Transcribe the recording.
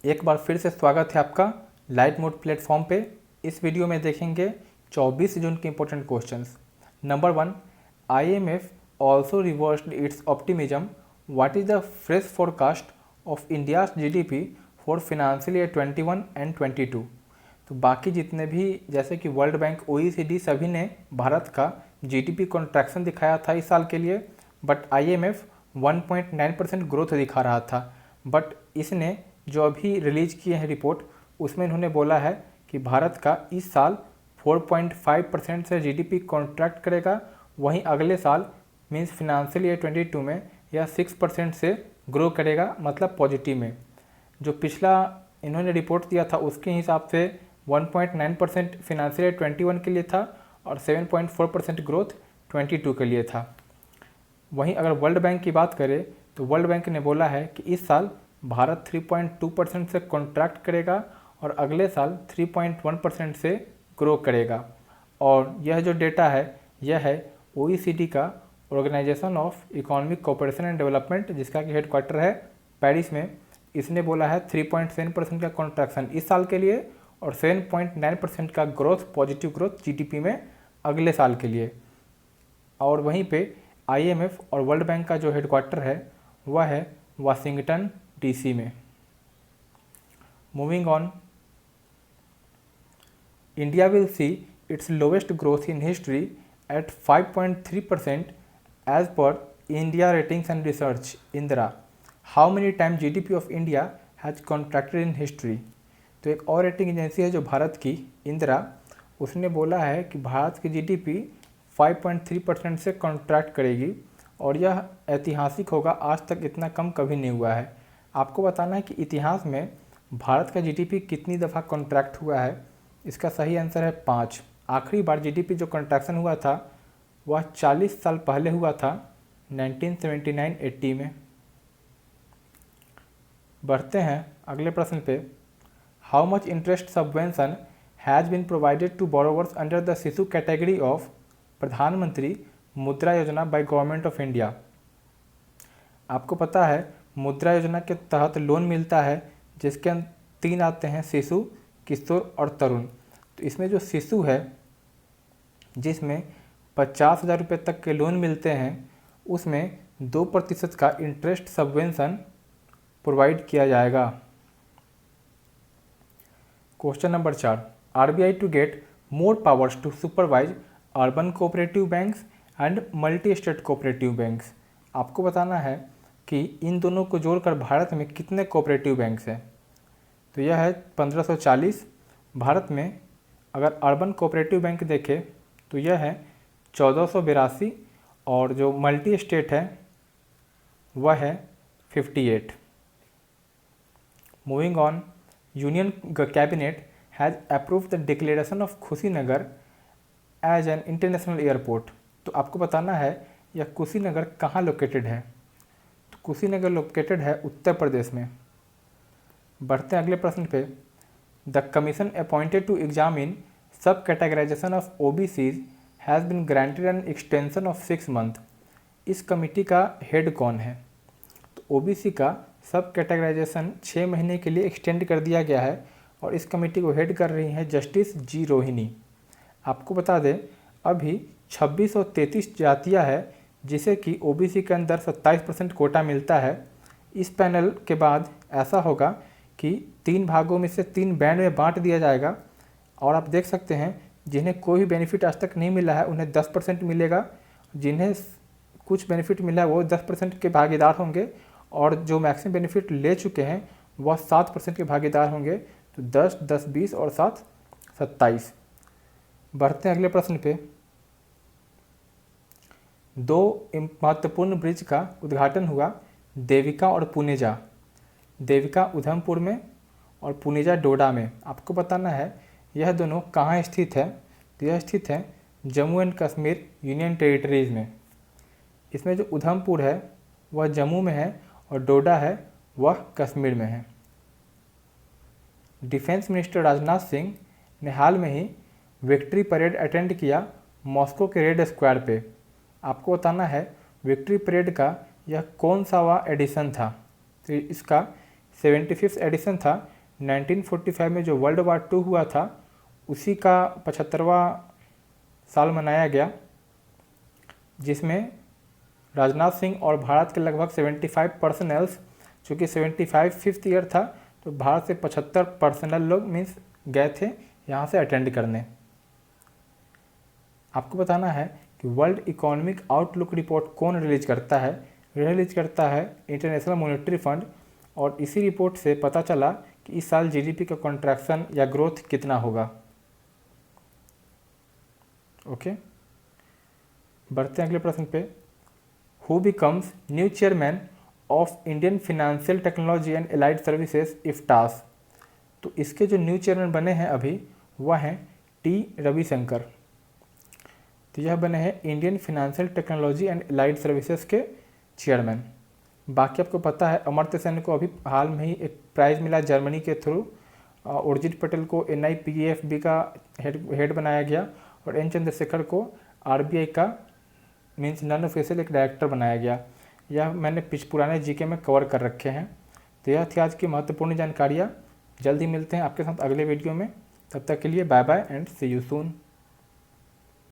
एक बार फिर से स्वागत है आपका लाइट मोड प्लेटफॉर्म पे। इस वीडियो में देखेंगे 24 जून के important questions. Number 1, IMF also reversed it's optimism, what is the fresh forecast of India's GDP for financial year 21 and 22। तो बाकी जितने भी जैसे कि वर्ल्ड बैंक, OECD सभी ने भारत का GDP कॉन्ट्रैक्शन दिखाया था इस साल के लिए, बट IMF 1.9% ग्रोथ दिखा रहा था। बट इसने जो अभी रिलीज किए हैं रिपोर्ट, उसमें इन्होंने बोला है कि भारत का इस साल 4.5% से GDP कॉन्ट्रैक्ट करेगा, वहीं अगले साल मीन्स फिनेंशियल ईयर 22 में यह 6% से ग्रो करेगा, मतलब पॉजिटिव में। जो पिछला इन्होंने रिपोर्ट दिया था उसके हिसाब से 1.9% फिनेंशियल ईयर 21 के लिए था और 7.4% ग्रोथ 22 के लिए था। वहीं अगर वर्ल्ड बैंक की बात करें तो वर्ल्ड बैंक ने बोला है कि इस साल भारत 3.2% से कॉन्ट्रैक्ट करेगा और अगले साल 3.1% से ग्रो करेगा। और यह जो डेटा है यह है OECD का, organisation of economic cooperation and development, जिसका कि हेडक्वार्टर है पेरिस में। इसने बोला है 3.7% का कॉन्ट्रैक्शन इस साल के लिए और 7.9% का ग्रोथ, पॉजिटिव ग्रोथ GDP में अगले साल के लिए। और वहीं पे IMF और वर्ल्ड बैंक का जो हेडक्वार्टर है वह है वाशिंगटन DC में। Moving on, India will see its lowest growth in history at 5.3% as per India ratings and research इंदिरा। How many time GDP of India has contracted in history. तो एक और रेटिंग एजेंसी है जो भारत की, इंदिरा, उसने बोला है कि भारत की GDP 5.3% से कॉन्ट्रैक्ट करेगी और यह ऐतिहासिक होगा, आज तक इतना कम कभी नहीं हुआ है। आपको बताना है कि इतिहास में भारत का GDP कितनी दफ़ा कॉन्ट्रैक्ट हुआ है। इसका सही आंसर है 5। आखिरी बार GDP जो कॉन्ट्रैक्शन हुआ था वह 40 साल पहले हुआ था, 1979-80 में। बढ़ते हैं अगले प्रश्न पे। How much interest subvention has been provided to borrowers under the Shishu category of Pradhan Mantri Mudra योजना बाय गवर्नमेंट ऑफ इंडिया। आपको पता है मुद्रा योजना के तहत लोन मिलता है जिसके 3 आते हैं, शिशु, किशोर और तरुण। तो इसमें जो शिशु है जिसमें 50,000 रुपये तक के लोन मिलते हैं, उसमें 2% का इंटरेस्ट सबवेंशन प्रोवाइड किया जाएगा। Question number 4, RBI to get more powers to supervise urban cooperative banks and multi state cooperative banks. आपको बताना है कि इन दोनों को जोड़कर भारत में कितने कोऑपरेटिव बैंक्स हैं। तो यह है 1540। भारत में अगर अर्बन कोऑपरेटिव बैंक देखें तो यह है 1482 और जो मल्टी स्टेट है वह है 58। Moving on, union cabinet has approved the declaration of Kushinagar as an international airport. तो आपको बताना है यह कुशीनगर कहाँ लोकेटेड है। तो कुशीनगर लोकेटेड है उत्तर प्रदेश में। बढ़ते हैं अगले प्रश्न पे। The commission appointed to examine sub categorisation of OBCs has been granted an extension of 6 month. इस कमेटी का हेड कौन है। तो OBC का सब कैटेगराइजेशन 6 महीने के लिए एक्सटेंड कर दिया गया है और इस कमेटी को हेड कर रही हैं जस्टिस G रोहिणी। आपको बता दें अभी 2633 जातियाँ है जिसे कि OBC के अंदर 27% कोटा मिलता है। इस पैनल के बाद ऐसा होगा कि 3 भागों में से 3 बैंड में बांट दिया जाएगा और आप देख सकते हैं जिन्हें कोई भी बेनिफिट आज तक नहीं मिला है उन्हें 10% मिलेगा, जिन्हें कुछ बेनिफिट मिला है वो 10% के भागीदार होंगे और जो मैक्सिमम बेनिफिट ले चुके हैं वह 7% के भागीदार होंगे। तो 10, 10, 20 और 7, 27। बढ़ते हैं अगले प्रश्न पे। 2 महत्वपूर्ण ब्रिज का उद्घाटन हुआ, देविका और पुनेजा। देविका उधमपुर में और पुनेजा डोडा में। आपको बताना है यह दोनों कहाँ स्थित है। तो यह स्थित है Jammu and Kashmir union territories में। इसमें जो उधमपुर है वह जम्मू में है और डोडा है वह कश्मीर में है। डिफेंस मिनिस्टर राजनाथ सिंह ने हाल में ही विक्ट्री परेड अटेंड किया मॉस्को के रेड स्क्वायर पे। आपको बताना है विक्ट्री परेड का यह कौन सा एडिशन था। तो इसका 75 एडिशन था। 1945 में जो वर्ल्ड वार 2 हुआ था उसी का 75वां साल मनाया गया, जिसमें राजनाथ सिंह और भारत के लगभग 75 पर्सनल्स, चूँकि 75 फिफ्थ ईयर था तो भारत से 75 पर्सनल लोग मीन्स गए थे यहाँ से अटेंड करने। आपको बताना है कि वर्ल्ड इकोनॉमिक आउटलुक रिपोर्ट कौन रिलीज करता है। रिलीज करता है इंटरनेशनल मॉनेटरी फंड, और इसी रिपोर्ट से पता चला कि इस साल जीडीपी का कॉन्ट्रैक्शन या ग्रोथ कितना होगा। ओके, बढ़ते हैं अगले प्रश्न पे। Who becomes new chairman of Indian financial technology and allied services IFTAS. तो इसके जो न्यू चेयरमैन बने हैं अभी वह हैं टी रविशंकर। तो यह बने हैं Indian financial technology and allied services के चेयरमैन। बाकी आपको पता है अमर्त्य सेन को अभी हाल में ही एक प्राइज़ मिला जर्मनी के थ्रू। उर्जित पटेल को NIPFB का हेड बनाया गया, और एन चंद्रशेखर को RBI का मीन्स नॉन ऑफिशियल एक डायरेक्टर बनाया गया। यह मैंने पुराने GK में कवर कर रखे हैं। तो यह थी आज की महत्वपूर्ण जानकारियाँ। जल्दी मिलते हैं आपके साथ अगले वीडियो में, तब तक के लिए bye bye and see you soon.